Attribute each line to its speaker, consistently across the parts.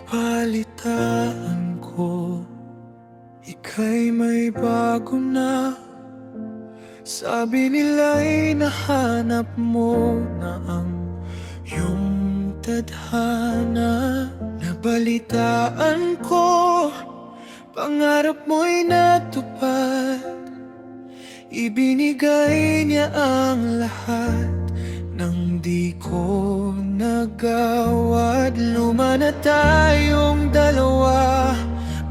Speaker 1: Nabalitaan ko, ika'y may bago na. Sabi nila'y nahanap mo na ang iyong tadhana. Nabalitaan ko, pangarap mo'y natupad. Ibinigay niya ang lahat nang di ko nagawad. Luma na tayong dalawa,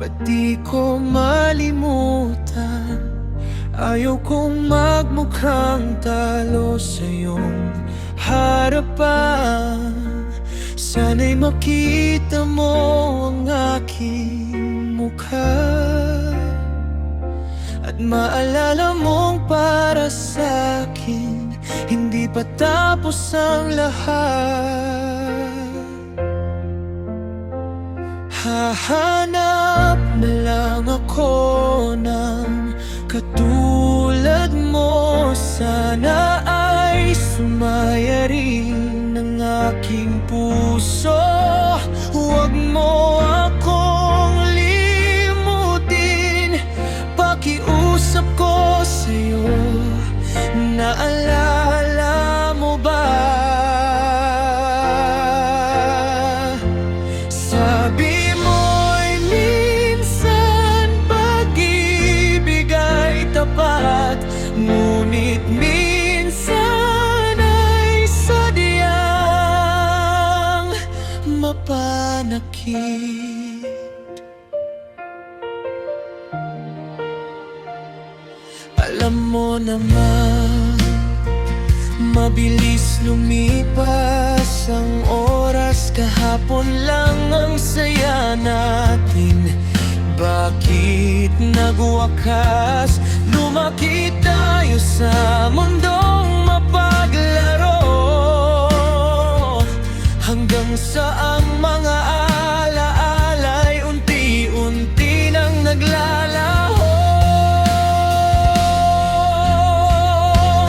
Speaker 1: ba't di ko malimutan? Ayaw kong magmukhang talo sa iyong harapan. Sana'y makita mo ang aking mukha at maalala mong para sa'kin hindi pa tapos ang lahat. Hahanap na lang ako ng katulad mo. Sana ay sumaya rin ng aking puso. Huwag mo akong limutin. Pakiusap ko sa'yo, naalala mo ba? Sabi mo'y minsan pag-ibig ay tapat, ngunit minsan ay sadyang mapanakit. Alam mo naman, mabilis lumipas ang oras. Kahapon lang ang saya natin, bakit nagwakas? Lumaki tayo sa mundong mapaglaro, hanggang sa ang mga alaala'y unti-unti nang naglalaho.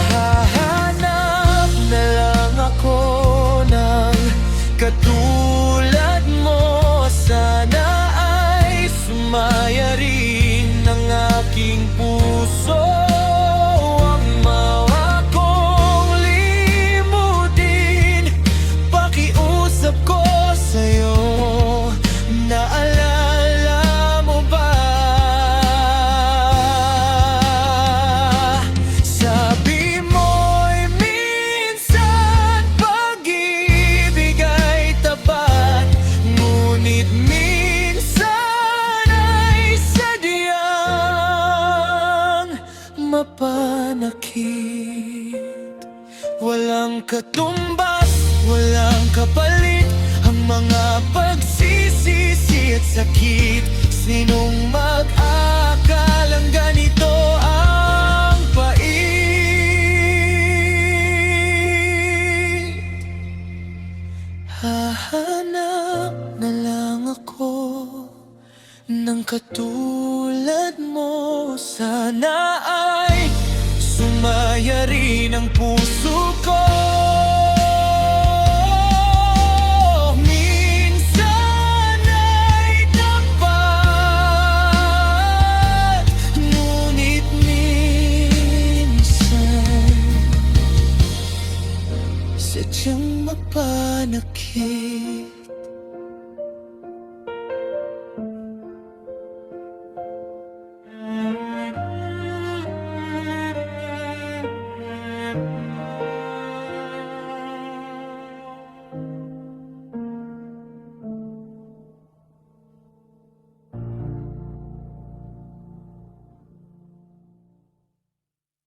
Speaker 1: Hahanap na lang ako ng katulad mo. Sana ay sumaya rin ng aking puso. Huwag mo akong limutin. Pakiusap ko sa'yo, naalala mo ba? Sabi mo'y minsan pag-ibig ay tapat, ngunit minsan ay sadyang mapanakit. Walang katumbas, walang kapalit ang mga pagsisisi at sakit. Sinong mag-akalang ganito ang pait? Hahanap na lang ako ng katulad mo. Sana ay sumaya rin ang puso ko. Minsan ay tapat, ngunit minsan sadyang mapanakit.